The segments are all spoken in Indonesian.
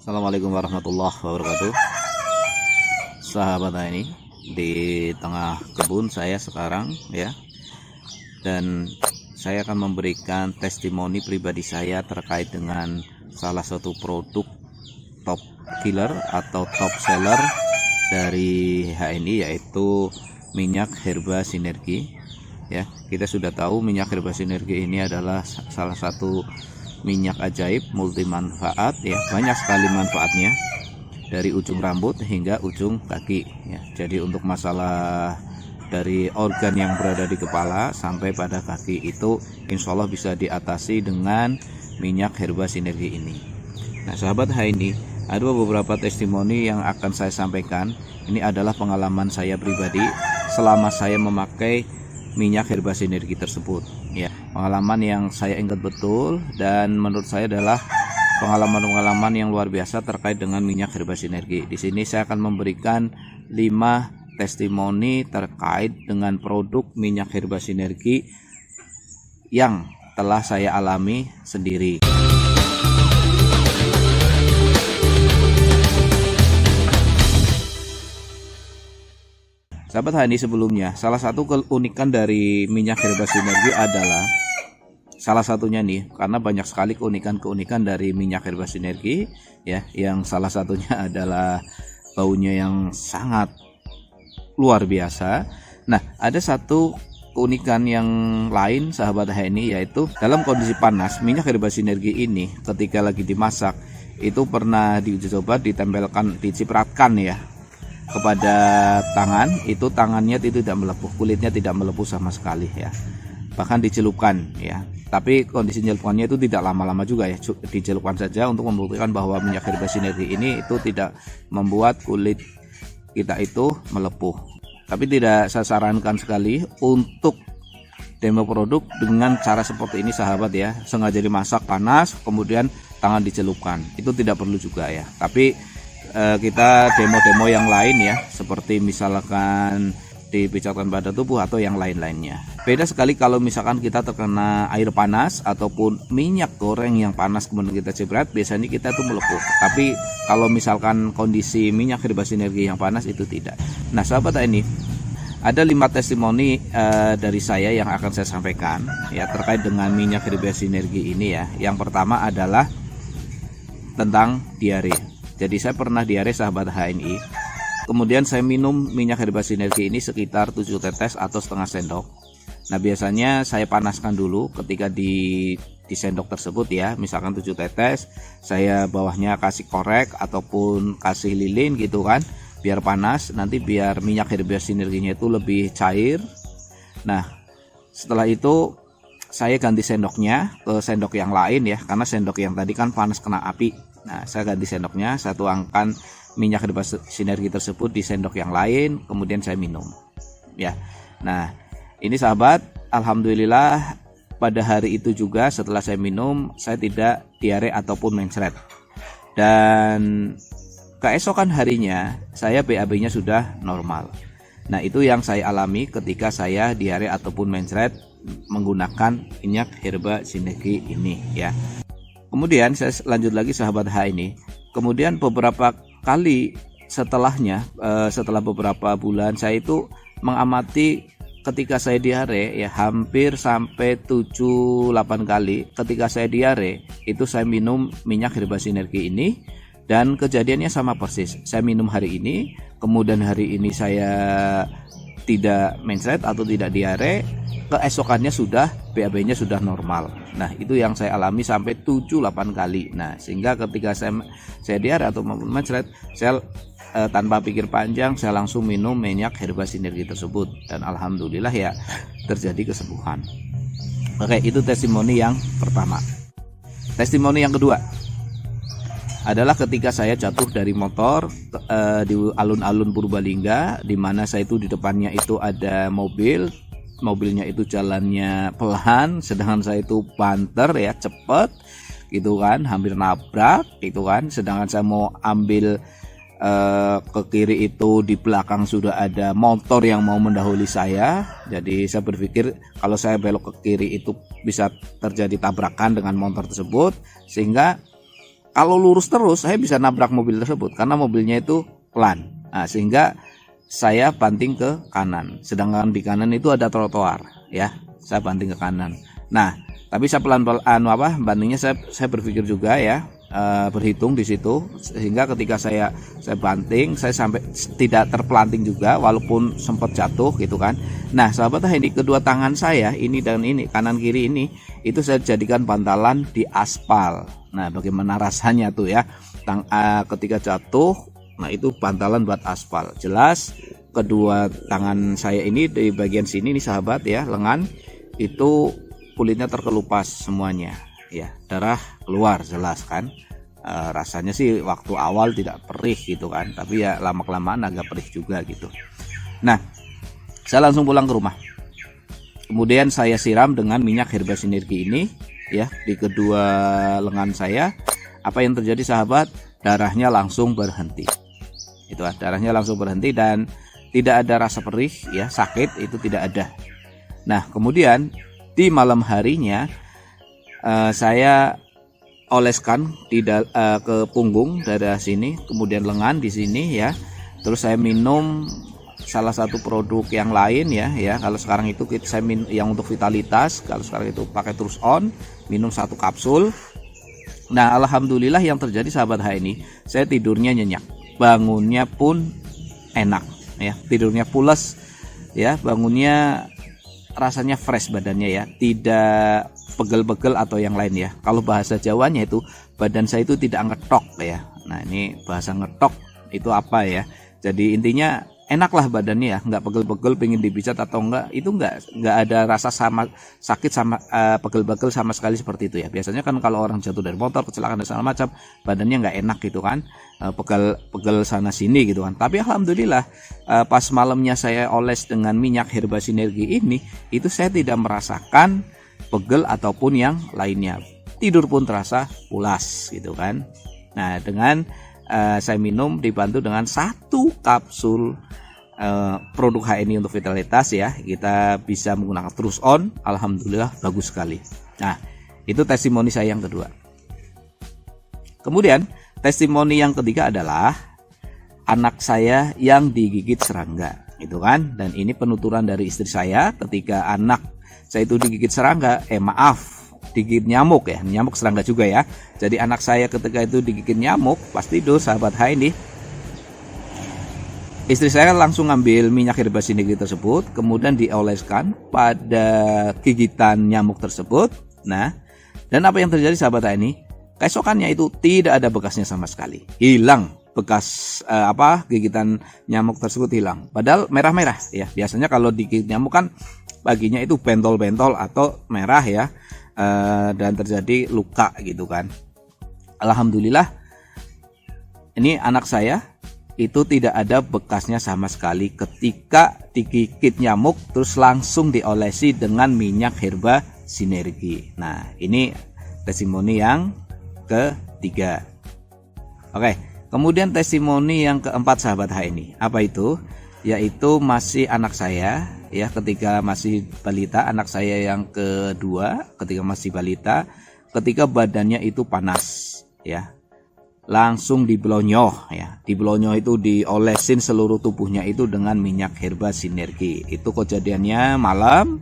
Assalamualaikum warahmatullahi wabarakatuh. Sahabat ini di tengah kebun saya sekarang ya, dan saya akan memberikan testimoni pribadi saya terkait dengan salah satu produk top killer atau top seller dari HNI, yaitu minyak herba sinergi ya. Kita sudah tahu minyak herba sinergi ini adalah salah satu minyak ajaib multi manfaat ya, banyak sekali manfaatnya dari ujung rambut hingga ujung kaki ya. Jadi untuk masalah dari organ yang berada di kepala sampai pada kaki itu insya Allah bisa diatasi dengan minyak herba sinergi ini. Nah sahabat HNI, ada beberapa testimoni yang akan saya sampaikan. Ini adalah pengalaman saya pribadi selama saya memakai minyak herba sinergi tersebut ya, pengalaman yang saya ingat betul dan menurut saya adalah pengalaman-pengalaman yang luar biasa terkait dengan minyak herba sinergi. Di sini saya akan memberikan 5 testimoni terkait dengan produk minyak herba sinergi yang telah saya alami sendiri. Sahabat HNI, sebelumnya salah satu keunikan dari minyak herba sinergi adalah salah satunya nih, karena banyak sekali keunikan-keunikan dari minyak herba sinergi ya, yang salah satunya adalah baunya yang sangat luar biasa. Nah ada satu keunikan yang lain sahabat HNI, yaitu dalam kondisi panas minyak herba sinergi ini ketika lagi dimasak itu pernah diuji coba ditempelkan, dicipratkan ya kepada tangan, itu tangannya itu tidak melepuh, kulitnya tidak melepuh sama sekali ya, bahkan dicelupkan ya. Tapi kondisi celupkannya itu tidak lama-lama juga ya, dicelupkan saja untuk membuktikan bahwa minyak herba sinergi ini itu tidak membuat kulit kita itu melepuh. Tapi tidak saya sarankan sekali untuk demo produk dengan cara seperti ini sahabat ya, sengaja dimasak panas kemudian tangan dicelupkan, itu tidak perlu juga ya. Tapi kita demo-demo yang lain ya, seperti misalkan dipijatkan pada tubuh atau yang lain-lainnya. Beda sekali kalau misalkan kita terkena air panas ataupun minyak goreng yang panas kemudian kita cebrat, biasanya kita tuh melepuh. Tapi kalau misalkan kondisi minyak herba sinergi yang panas itu tidak. Nah sahabat ini ada 5 testimoni dari saya yang akan saya sampaikan ya terkait dengan minyak herba sinergi ini ya. Yang pertama adalah tentang diare. Jadi saya pernah diare sahabat HNI, kemudian saya minum minyak herba sinergi ini sekitar 7 tetes atau setengah sendok. Nah biasanya saya panaskan dulu ketika di sendok tersebut ya, misalkan 7 tetes, saya bawahnya kasih korek ataupun kasih lilin gitu kan, biar panas, nanti biar minyak herba sinerginya itu lebih cair. Nah setelah itu saya ganti sendoknya ke sendok yang lain ya, karena sendok yang tadi kan panas kena api. Nah saya ganti sendoknya, saya tuangkan minyak herba sinergi tersebut di sendok yang lain, kemudian saya minum ya. Nah ini sahabat, alhamdulillah pada hari itu juga setelah saya minum saya tidak diare ataupun mencret, dan keesokan harinya saya BAB-nya sudah normal. Nah itu yang saya alami ketika saya diare ataupun mencret menggunakan minyak herba sinergi ini ya. Kemudian saya lanjut lagi sahabat H ini. Kemudian beberapa kali setelahnya, setelah beberapa bulan, saya itu mengamati ketika saya diare ya, hampir sampai 7-8 kali ketika saya diare itu saya minum minyak herba sinergi ini, dan kejadiannya sama persis. Saya minum hari ini, kemudian hari ini saya tidak mencret atau tidak diare, keesokannya sudah BAB-nya sudah normal. Nah itu yang saya alami sampai 7-8 kali. Nah sehingga ketika saya diare atau mencret, saya tanpa pikir panjang saya langsung minum minyak herba sinergi tersebut, dan alhamdulillah ya terjadi kesembuhan. Oke, itu testimoni yang pertama. Testimoni yang kedua adalah ketika saya jatuh dari motor di alun-alun Purbalingga, di mana saya itu di depannya itu ada mobilnya itu jalannya pelan, sedangkan saya itu banter ya, cepet gitu kan, hampir nabrak gitu kan. Sedangkan saya mau ambil ke kiri itu, di belakang sudah ada motor yang mau mendahului saya. Jadi saya berpikir kalau saya belok ke kiri itu bisa terjadi tabrakan dengan motor tersebut, sehingga kalau lurus terus saya bisa nabrak mobil tersebut karena mobilnya itu pelan. Nah, sehingga saya banting ke kanan. Sedangkan di kanan itu ada trotoar, ya. Saya banting ke kanan. Nah, tapi saya pelan-pelan bantingnya saya berpikir juga ya, berhitung di situ sehingga ketika saya banting saya sampai tidak terpelanting juga walaupun sempat jatuh gitu kan. Nah, sahabat ini kedua tangan saya ini dan ini kanan kiri ini itu saya jadikan bantalan di aspal. Nah, bagaimana rasanya tuh ya ketika jatuh. Nah, itu bantalan buat aspal. Jelas kedua tangan saya ini di bagian sini nih sahabat ya, lengan itu kulitnya terkelupas semuanya ya, darah keluar jelas kan. Rasanya sih waktu awal tidak perih gitu kan, tapi ya lama-kelamaan agak perih juga gitu. Nah, saya langsung pulang ke rumah. Kemudian saya siram dengan minyak herba sinergi ini ya di kedua lengan saya. Apa yang terjadi sahabat? Darahnya langsung berhenti. Itu darahnya langsung berhenti dan tidak ada rasa perih ya, sakit itu tidak ada. Nah, kemudian di malam harinya saya oleskan ke punggung daerah sini, kemudian lengan di sini ya. Terus saya minum salah satu produk yang lain ya. Kalau sekarang itu saya minum yang untuk vitalitas, kalau sekarang itu pakai Terus On, minum 1 kapsul. Nah, alhamdulillah yang terjadi sahabat ini, saya tidurnya nyenyak, bangunnya pun enak ya, tidurnya pules ya, bangunnya rasanya fresh badannya ya, tidak pegel-pegel atau yang lain ya. Kalau bahasa Jawanya itu badan saya itu tidak ngetok ya. Nah, ini bahasa ngetok itu apa ya? Jadi intinya enaklah badannya ya, nggak pegel-pegel pengen dipijat atau enggak, itu nggak ada rasa sakit sama pegel-pegel sama sekali seperti itu ya. Biasanya kan kalau orang jatuh dari motor, kecelakaan dan segala macam, badannya nggak enak gitu kan, pegel sana sini gitu kan. Tapi alhamdulillah pas malamnya saya oles dengan minyak herba sinergi ini, itu saya tidak merasakan pegel ataupun yang lainnya. Tidur pun terasa pulas gitu kan. Nah, dengan saya minum dibantu dengan 1 kapsul produk HNI untuk vitalitas ya, kita bisa menggunakan Terus On. Alhamdulillah bagus sekali. Nah, itu testimoni saya yang kedua. Kemudian testimoni yang ketiga adalah anak saya yang digigit serangga gitu kan. Dan ini penuturan dari istri saya ketika anak saya itu digigit serangga, digigit nyamuk ya, nyamuk serangga juga ya. Jadi anak saya ketika itu digigit nyamuk pas tidur sahabat ini, istri saya langsung ngambil minyak herba sinergi tersebut, kemudian dioleskan pada gigitan nyamuk tersebut. Nah, dan apa yang terjadi sahabat ini? Keesokannya itu tidak ada bekasnya sama sekali, hilang bekas gigitan nyamuk tersebut hilang. Padahal merah-merah ya. Biasanya kalau digigit nyamuk kan paginya itu bentol-bentol atau merah ya. Dan terjadi luka gitu kan. Alhamdulillah ini anak saya itu tidak ada bekasnya sama sekali ketika digigit nyamuk, terus langsung diolesi dengan minyak herba sinergi. Nah, ini testimoni yang ketiga. Oke, kemudian testimoni yang keempat sahabat HNI. Apa itu? Yaitu masih anak saya ya, ketika masih balita, anak saya yang kedua ketika masih balita, ketika badannya itu panas ya, langsung diblonyoh ya, diblonyoh itu diolesin seluruh tubuhnya itu dengan minyak herba sinergi. Itu kejadiannya malam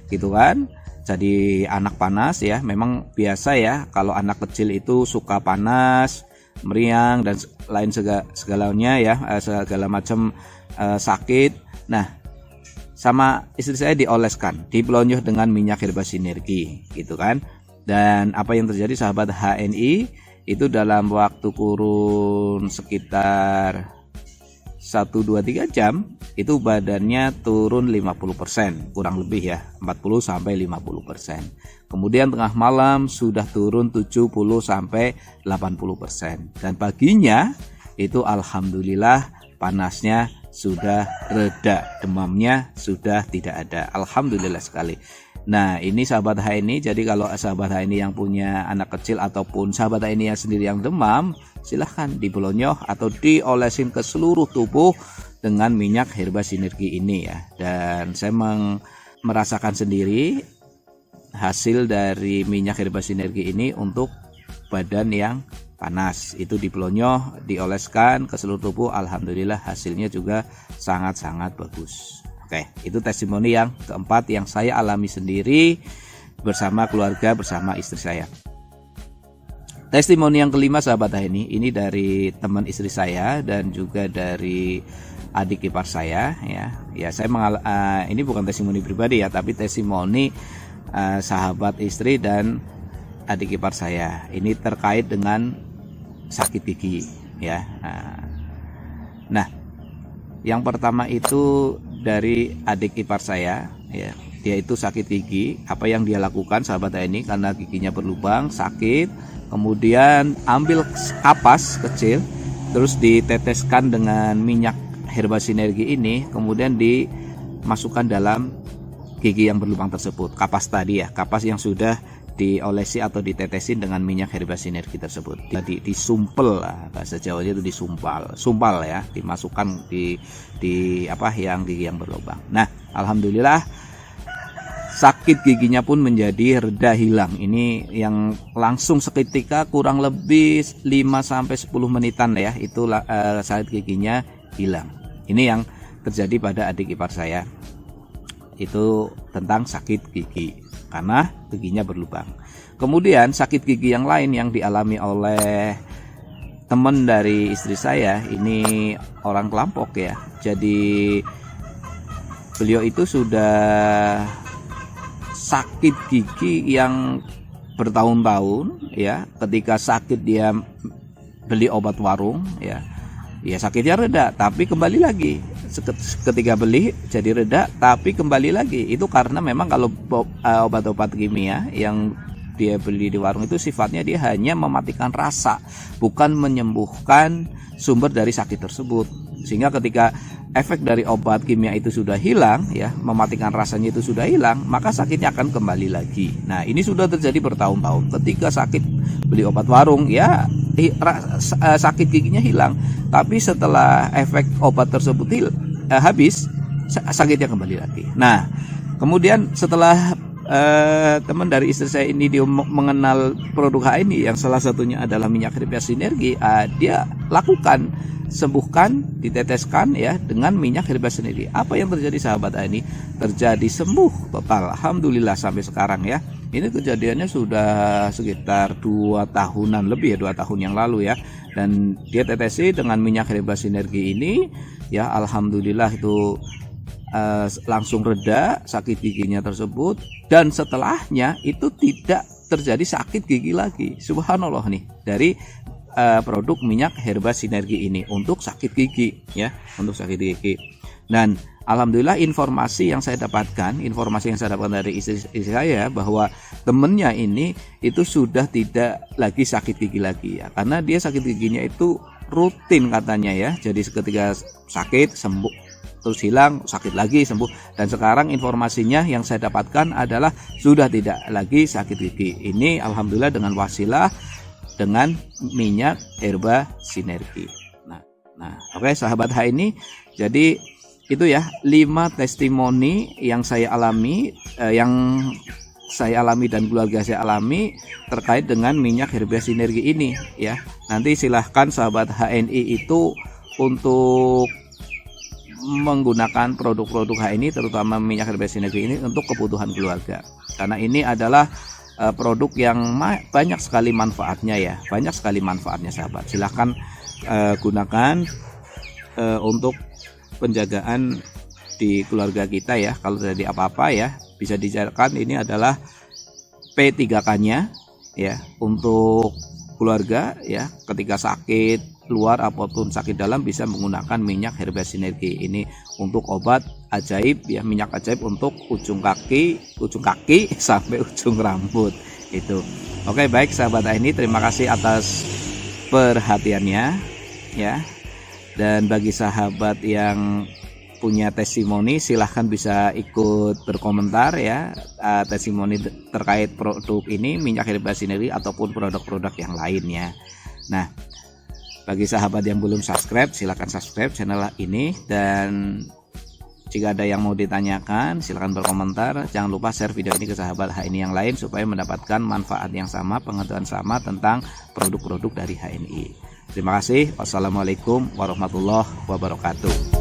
gitu kan. Jadi anak panas ya, memang biasa ya kalau anak kecil itu suka panas, meriang dan lain segalanya ya, segala macam sakit. Nah, sama istri saya dioleskan, diblonyoh dengan minyak herba sinergi gitu kan. Dan apa yang terjadi sahabat HNI, itu dalam waktu kurun sekitar 1-2-3 jam itu badannya turun 50%, kurang lebih ya, 40-50%. Kemudian tengah malam sudah turun 70-80%. Dan paginya itu alhamdulillah panasnya sudah reda, demamnya sudah tidak ada. Alhamdulillah sekali. Nah, ini sahabat HNI. Jadi kalau sahabat HNI yang punya anak kecil ataupun sahabat HNI yang sendiri yang demam, silahkan diblonyoh atau diolesin ke seluruh tubuh dengan minyak herba sinergi ini ya. Dan saya merasakan sendiri hasil dari minyak herba sinergi ini untuk badan yang panas. Itu dipelonyoh, dioleskan ke seluruh tubuh, alhamdulillah hasilnya juga sangat-sangat bagus. Oke, itu testimoni yang keempat yang saya alami sendiri bersama keluarga, bersama istri saya. Testimoni yang kelima sahabat HNI, ini dari teman istri saya dan juga dari adik ipar saya ya. Ya, saya ini bukan testimoni pribadi ya, tapi testimoni sahabat istri dan adik ipar saya. Ini terkait dengan sakit gigi ya. Nah, yang pertama itu dari adik ipar saya ya. Dia itu sakit gigi. Apa yang dia lakukan sahabat ini, karena giginya berlubang, sakit, kemudian ambil kapas kecil terus diteteskan dengan minyak herba sinergi ini, kemudian dimasukkan dalam gigi yang berlubang tersebut. Kapas tadi ya, kapas yang sudah diolesi atau ditetesin dengan minyak herba sinergi tersebut. Disumpel lah, bahasa Jawanya itu sumpal ya, dimasukkan di yang gigi yang berlubang. Nah, alhamdulillah sakit giginya pun menjadi reda, hilang. Ini yang langsung seketika, kurang lebih 5-10 menitan ya, itu sakit giginya hilang. Ini yang terjadi pada adik ipar saya. Itu tentang sakit gigi karena giginya berlubang. Kemudian sakit gigi yang lain yang dialami oleh teman dari istri saya, ini orang Kelampok ya. Jadi beliau itu sudah sakit gigi yang bertahun-tahun ya. Ketika sakit dia beli obat warung ya sakitnya reda, tapi kembali lagi. Ketika beli jadi reda, tapi kembali lagi. Itu karena memang kalau obat-obat kimia yang dia beli di warung itu sifatnya dia hanya mematikan rasa, bukan menyembuhkan sumber dari sakit tersebut. Sehingga ketika efek dari obat kimia itu sudah hilang ya, mematikan rasanya itu sudah hilang, maka sakitnya akan kembali lagi. Nah, ini sudah terjadi bertahun-tahun. Ketika sakit beli obat warung ya sakit giginya hilang, tapi setelah efek obat tersebut habis, sakitnya kembali lagi. Nah, kemudian setelah teman dari istri saya ini dia mengenal produk HNI yang salah satunya adalah minyak herba sinergi, dia lakukan, sembuhkan, diteteskan ya dengan minyak herba sinergi. Apa yang terjadi sahabat HNI? Terjadi sembuh total, alhamdulillah sampai sekarang ya. Ini kejadiannya sudah sekitar 2 tahunan lebih ya, 2 tahun yang lalu ya. Dan dia tetesi dengan minyak herba sinergi ini ya, alhamdulillah itu langsung reda sakit giginya tersebut, dan setelahnya itu tidak terjadi sakit gigi lagi. Subhanallah nih, dari produk minyak herba sinergi ini untuk sakit gigi ya, untuk sakit gigi. Dan alhamdulillah informasi yang saya dapatkan dari istri saya bahwa temennya ini itu sudah tidak lagi sakit gigi lagi ya, karena dia sakit giginya itu rutin katanya ya. Jadi ketika sakit sembuh, terus hilang, sakit lagi, sembuh. Dan sekarang informasinya yang saya dapatkan adalah sudah tidak lagi sakit gigi. Ini alhamdulillah dengan wasilah dengan minyak herba sinergi. Nah, oke sahabat HNI, jadi itu ya 5 testimoni yang saya alami, dan keluarga saya alami terkait dengan minyak herba sinergi ini ya. Nanti silahkan sahabat HNI itu untuk menggunakan produk-produk HNI, terutama minyak herba sinergi ini untuk kebutuhan keluarga, karena ini adalah produk yang banyak sekali manfaatnya ya, banyak sekali manfaatnya sahabat. Silahkan gunakan untuk penjagaan di keluarga kita ya. Kalau terjadi apa-apa ya, bisa dijadikan ini adalah P3K-nya ya untuk keluarga ya. Ketika sakit luar apapun sakit dalam, bisa menggunakan minyak herba sinergi ini untuk obat ajaib ya, minyak ajaib untuk ujung kaki sampai ujung rambut itu. Oke, baik sahabat HNI, terima kasih atas perhatiannya ya. Dan bagi sahabat yang punya testimoni, silahkan bisa ikut berkomentar ya, testimoni terkait produk ini, minyak herba sinergi ataupun produk-produk yang lainnya. Nah, bagi sahabat yang belum subscribe, silahkan subscribe channel ini, dan Jika ada yang mau ditanyakan, silahkan berkomentar. Jangan lupa share video ini ke sahabat HNI yang lain supaya mendapatkan manfaat yang sama, pengetahuan sama tentang produk-produk dari HNI. Terima kasih. Wassalamualaikum warahmatullahi wabarakatuh.